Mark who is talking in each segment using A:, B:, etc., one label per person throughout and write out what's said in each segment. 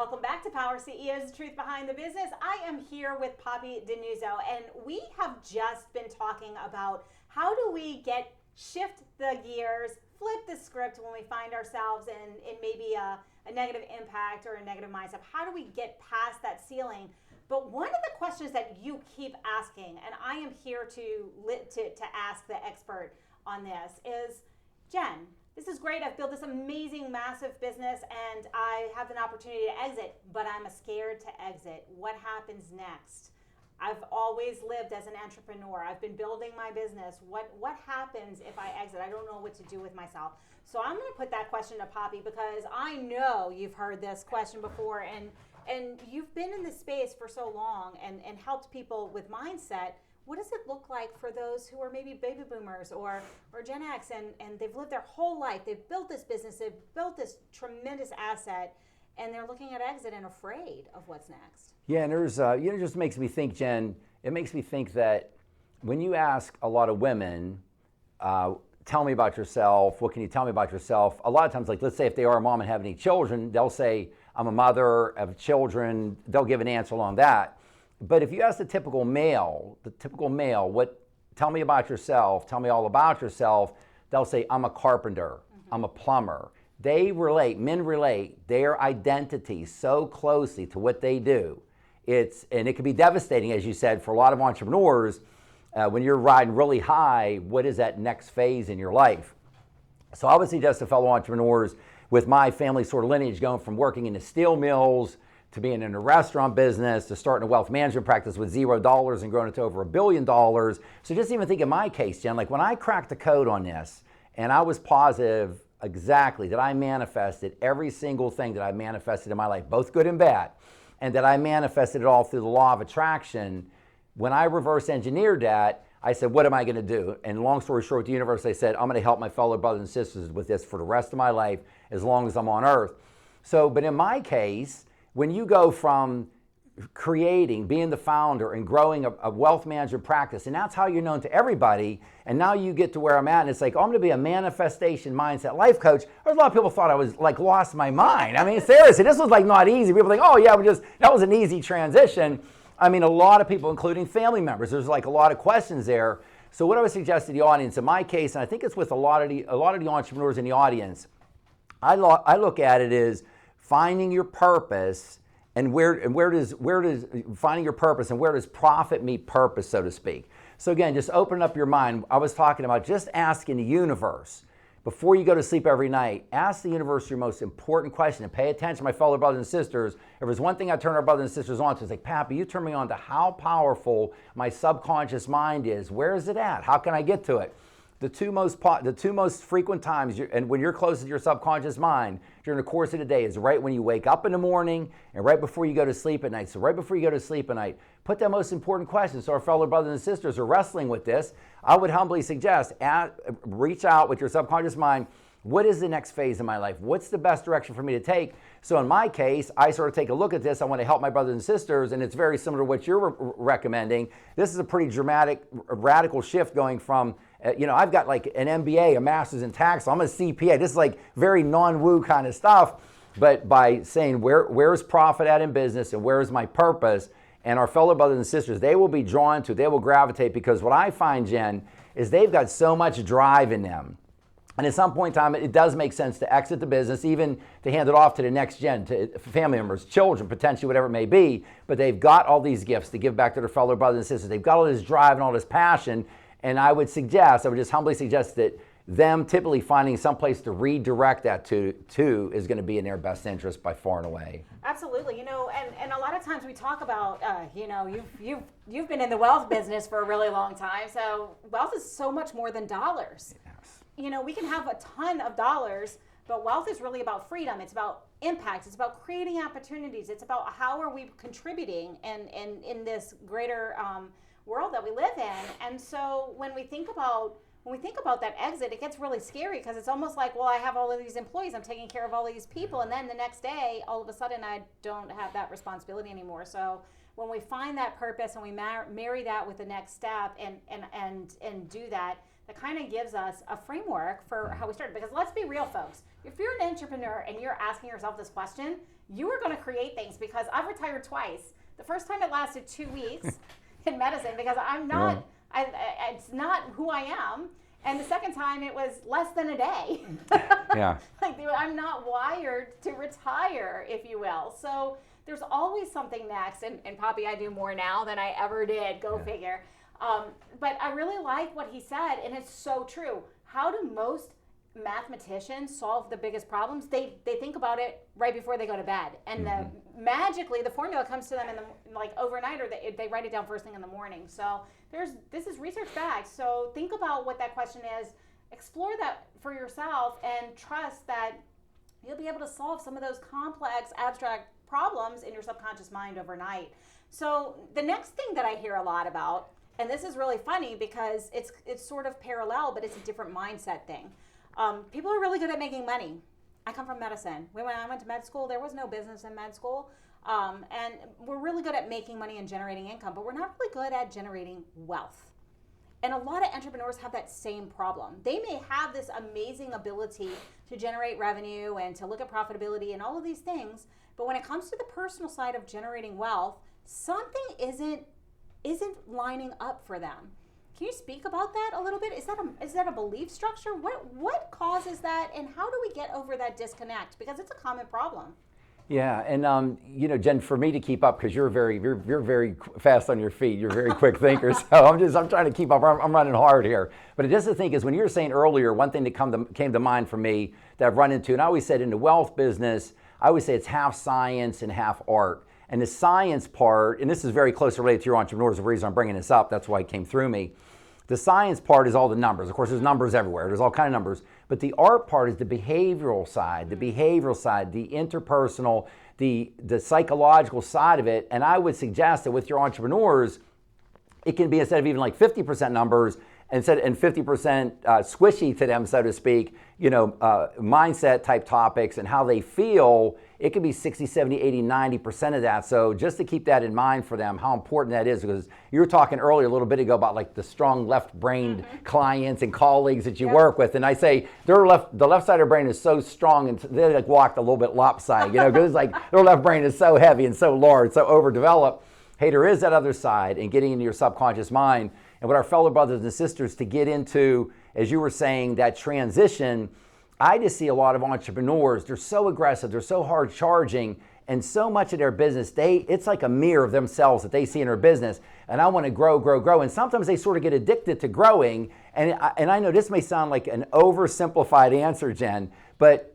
A: Welcome back to Power CEOs, the truth behind the business. I am here with Papi DiNuzzo, and we have just been talking about how do we shift the gears, flip the script when we find ourselves in maybe a negative impact or a negative mindset. How do we get past that ceiling? But one of the questions that you keep asking, and I am here to ask the expert on this, is, Jen, this is great. I've built this amazing, massive business, and I have an opportunity to exit, but I'm scared to exit. What happens next? I've always lived as an entrepreneur. I've been building my business. What happens if I exit? I don't know what to do with myself. So I'm going to put that question to Papi, because I know you've heard this question before, and you've been in this space for so long and helped people with mindset. What does it look like for those who are maybe baby boomers or Gen X and they've lived their whole life, they've built this business, they've built this tremendous asset, and they're looking at exit and afraid of what's next?
B: Yeah, and there's, it just makes me think, Jen, it makes me think that when you ask a lot of women, tell me about yourself, what can you tell me about yourself? A lot of times, like, let's say if they are a mom and have any children, they'll say, I'm a mother, I have children, they'll give an answer along that. But if you ask the typical male, tell me about yourself, tell me all about yourself, they'll say, I'm a carpenter, I'm a plumber. Men relate their identity so closely to what they do. And it can be devastating, as you said, for a lot of entrepreneurs. When you're riding really high, what is that next phase in your life? So I would suggest to fellow entrepreneurs, with my family sort of lineage going from working in the steel mills to being in a restaurant business, to starting a wealth management practice with $0 and growing it to over $1 billion. So just even think in my case, Jen, like when I cracked the code on this, and I was positive exactly that I manifested every single thing that I manifested in my life, both good and bad, and that I manifested it all through the law of attraction. When I reverse engineered that, I said, what am I going to do? And long story short, with the universe, I said, I'm going to help my fellow brothers and sisters with this for the rest of my life, as long as I'm on earth. So, but in my case, when you go from creating, being the founder, and growing a wealth management practice, and that's how you're known to everybody, and now you get to where I'm at, and it's like, oh, I'm going to be a manifestation mindset life coach. There's a lot of people thought I was like lost my mind. I mean, seriously, this was like not easy. People think, oh yeah, that was an easy transition. I mean, a lot of people, including family members, there's like a lot of questions there. So what I would suggest to the audience, in my case, and I think it's with a lot of the entrepreneurs in the audience, I look at it as finding your purpose, and where does finding your purpose and where does profit meet purpose, so to speak. So again, just open up your mind. I was talking about just asking the universe before you go to sleep every night. Ask the universe your most important question, and pay attention, my fellow brothers and sisters. If there's one thing I turn our brothers and sisters on to, it's like, Papi, you turn me on to how powerful my subconscious mind is. Where is it at? How can I get to it? The two most frequent times, and when you're close to your subconscious mind during the course of the day, is right when you wake up in the morning and right before you go to sleep at night. So right before you go to sleep at night, put that most important question. So our fellow brothers and sisters are wrestling with this. I would humbly suggest, reach out with your subconscious mind. What is the next phase in my life? What's the best direction for me to take? So in my case, I sort of take a look at this. I want to help my brothers and sisters, and it's very similar to what you're recommending. This is a pretty dramatic, radical shift going from, I've got like an MBA, a master's in tax, so I'm a CPA. This is like very non-woo kind of stuff. But by saying where's profit at in business and where is my purpose, and our fellow brothers and sisters, they will be drawn to, they will gravitate, because what I find, Jen, is they've got so much drive in them. And at some point in time, it does make sense to exit the business, even to hand it off to the next gen, to family members, children, potentially, whatever it may be. But they've got all these gifts to give back to their fellow brothers and sisters. They've got all this drive and all this passion. And I would just humbly suggest that them typically finding some place to redirect that to is going to be in their best interest by far and away.
A: Absolutely. And a lot of times we talk about, you've been in the wealth business for a really long time. So wealth is so much more than dollars. Yes. We can have a ton of dollars, but wealth is really about freedom. It's about impact. It's about creating opportunities. It's about how are we contributing in this greater world that we live in. And so when we think about when we think about that exit, it gets really scary because it's almost like, well, I have all of these employees, I'm taking care of all of these people, and then the next day, all of a sudden, I don't have that responsibility anymore. So when we find that purpose and we marry that with the next step and do that, that kind of gives us a framework for how we started. Because let's be real, folks. If you're an entrepreneur and you're asking yourself this question, you are going to create things. Because I've retired twice. The first time it lasted 2 weeks in medicine because I'm not, it's not who I am. And the second time it was less than a day.
B: Yeah.
A: Like, I'm not wired to retire, if you will. So there's always something next. And Papi, I do more now than I ever did. Go figure. But I really like what he said, and it's so true. How do most mathematicians solve the biggest problems? They think about it right before they go to bed, and magically the formula comes to them in the like overnight, or they write it down first thing in the morning. So this is research backed. So think about what that question is, explore that for yourself, and trust that you'll be able to solve some of those complex, abstract problems in your subconscious mind overnight. So the next thing that I hear a lot about, and this is really funny because it's sort of parallel, but it's a different mindset thing. People are really good at making money. I come from medicine. When I went to med school, there was no business in med school. And we're really good at making money and generating income, but we're not really good at generating wealth. And a lot of entrepreneurs have that same problem. They may have this amazing ability to generate revenue and to look at profitability and all of these things, but when it comes to the personal side of generating wealth, something isn't lining up for them. Can you speak about that a little bit? Is that a belief structure? What causes that, and how do we get over that disconnect? Because it's a common problem.
B: Yeah, and Jen, for me to keep up, because you're very fast on your feet, you're a very quick thinker. So I'm trying to keep up. I'm running hard here. But just the thing is, when you were saying earlier, one thing that came to mind for me that I've run into, and I always said in the wealth business, I always say it's half science and half art. And the science part, and this is very close related to your entrepreneurs, the reason I'm bringing this up, that's why it came through me. The science part is all the numbers. Of course, there's numbers everywhere. There's all kind of numbers. But the art part is the behavioral side, the interpersonal, the psychological side of it. And I would suggest that with your entrepreneurs, it can be, instead of even like 50% numbers, and 50% squishy to them, so to speak, mindset type topics and how they feel, it could be 60, 70, 80, 90% of that. So just to keep that in mind for them, how important that is, because you were talking earlier a little bit ago about like the strong left-brained clients and colleagues that you work with. And I say the left side of their brain is so strong, and they like walked a little bit lopsided, because it's like their left brain is so heavy and so large, so overdeveloped. Hey, there is that other side, and getting into your subconscious mind. And with our fellow brothers and sisters to get into, as you were saying, that transition, I just see a lot of entrepreneurs, they're so aggressive, they're so hard charging, and so much of their business, it's like a mirror of themselves that they see in their business. And I want to grow. And sometimes they sort of get addicted to growing. And I know this may sound like an oversimplified answer, Jen, but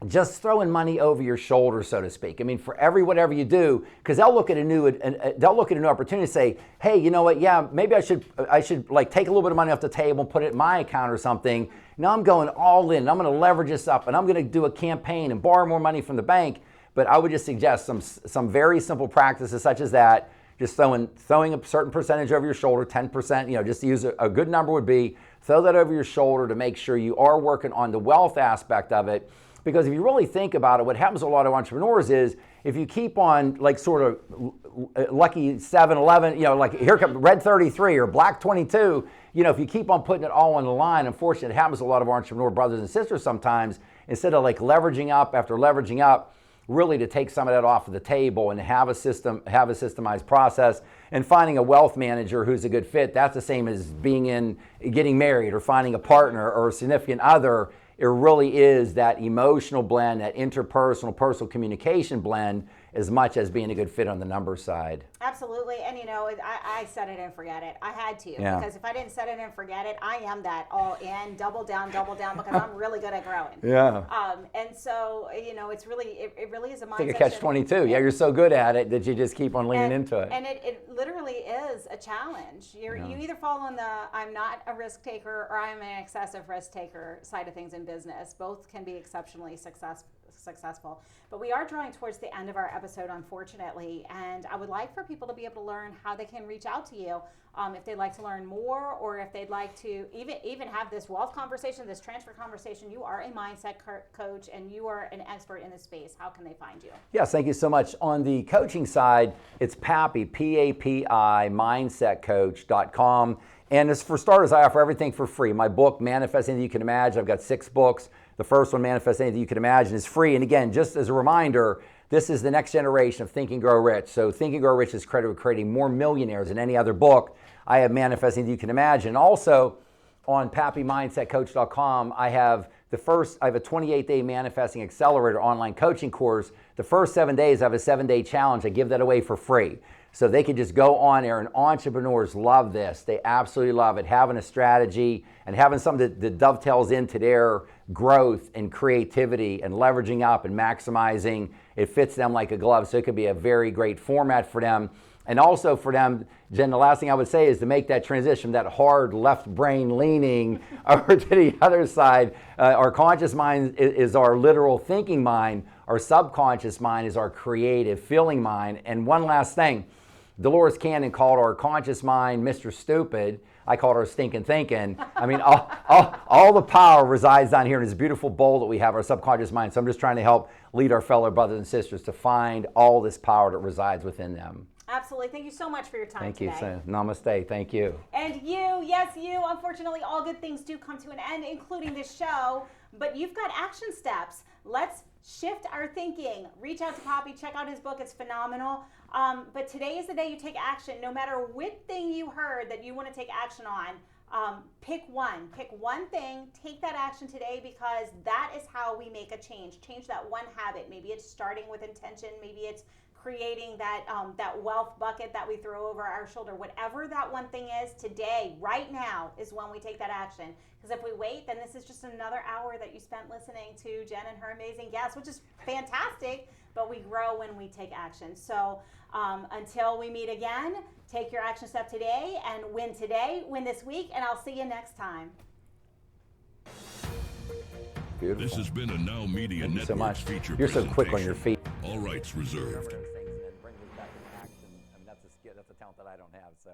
B: just throwing money over your shoulder, so to speak. I mean, for whatever you do, because they'll look at a new opportunity and say, hey, you know what? Yeah, maybe I should like take a little bit of money off the table and put it in my account or something. Now I'm going all in. I'm going to leverage this up, and I'm going to do a campaign and borrow more money from the bank. But I would just suggest some very simple practices such as that. Just throwing a certain percentage over your shoulder, 10%. Just to use a good number would be throw that over your shoulder to make sure you are working on the wealth aspect of it. Because if you really think about it, what happens to a lot of entrepreneurs is if you keep on like sort of lucky 7-Eleven, like here comes red 33 or black 22, if you keep on putting it all on the line, unfortunately it happens to a lot of entrepreneur brothers and sisters sometimes, instead of like leveraging up after leveraging up, really to take some of that off of the table and have a systemized process, and finding a wealth manager who's a good fit. That's the same as getting married or finding a partner or a significant other. It really is that emotional blend, that interpersonal, personal communication blend, as much as being a good fit on the number side.
A: Absolutely. And I set it and forget it. I had to,
B: Yeah.
A: because if I didn't set it and forget it, I am that all in, double down, because I'm really good at growing.
B: Yeah.
A: And so, it's really, it really is a mindset.
B: It's like a catch-22. Yeah, you're so good at it that you just keep on leaning into it.
A: And it literally is a challenge. You either fall on the I'm not a risk taker or I'm an excessive risk taker side of things in business. Both can be exceptionally successful. But we are drawing towards the end of our episode, unfortunately, and I would like for people to be able to learn how they can reach out to you if they'd like to learn more, or if they'd like to even have this wealth conversation, this transfer conversation. You are a mindset coach, and you are an expert in this space. How can they find you?
B: Yes, thank you so much. On the coaching side, it's Papi, P-A-P-I, mindsetcoach.com. And as for starters, I offer everything for free. My book, Manifest Anything You Can Imagine, I've got 6 books. The first one, Manifest Anything You Can Imagine, is free. And again, just as a reminder, this is the next generation of Think and Grow Rich. So Think and Grow Rich is credited with creating more millionaires than any other book. I have Manifest Anything You Can Imagine. Also, on PapiMindsetCoach.com, I have a 28-day manifesting accelerator online coaching course. The first 7 days, I have a 7-day challenge. I give that away for free. So they can just go on there, and entrepreneurs love this. They absolutely love it. Having a strategy and having something that dovetails into their growth and creativity and leveraging up and maximizing, it fits them like a glove. So it could be a very great format for them. And also for them, Jen, the last thing I would say is to make that transition, that hard left brain leaning over to the other side. Our conscious mind is our literal thinking mind. Our subconscious mind is our creative feeling mind. And one last thing, Dolores Cannon called our conscious mind Mr. Stupid. I called her stinking thinking. I mean, all the power resides down here in this beautiful bowl that we have, our subconscious mind. So I'm just trying to help lead our fellow brothers and sisters to find all this power that resides within them.
A: Absolutely. Thank you so much for your time
B: Thank
A: today.
B: you. So, namaste. Thank you.
A: And you, yes, you. Unfortunately, all good things do come to an end, including this show. But you've got action steps. Let's shift our thinking. Reach out to Papi. Check out his book. It's phenomenal. But today is the day you take action. No matter what thing you heard that you want to take action on, pick one. Pick one thing. Take that action today, because that is how we make a change. Change that one habit. Maybe it's starting with intention. Maybe it's creating that wealth bucket that we throw over our shoulder. Whatever that one thing is, today, right now, is when we take that action. Because if we wait, then this is just another hour that you spent listening to Jen and her amazing guests, which is fantastic, but we grow when we take action. So until we meet again, take your action step today and win today, win this week, and I'll see you next time.
B: Beautiful.
C: This has been a Now Media
B: Thank you
C: Network
B: so much.
C: feature
B: You're so quick on your feet.
C: All rights reserved.
B: That's a talent that I don't have. So.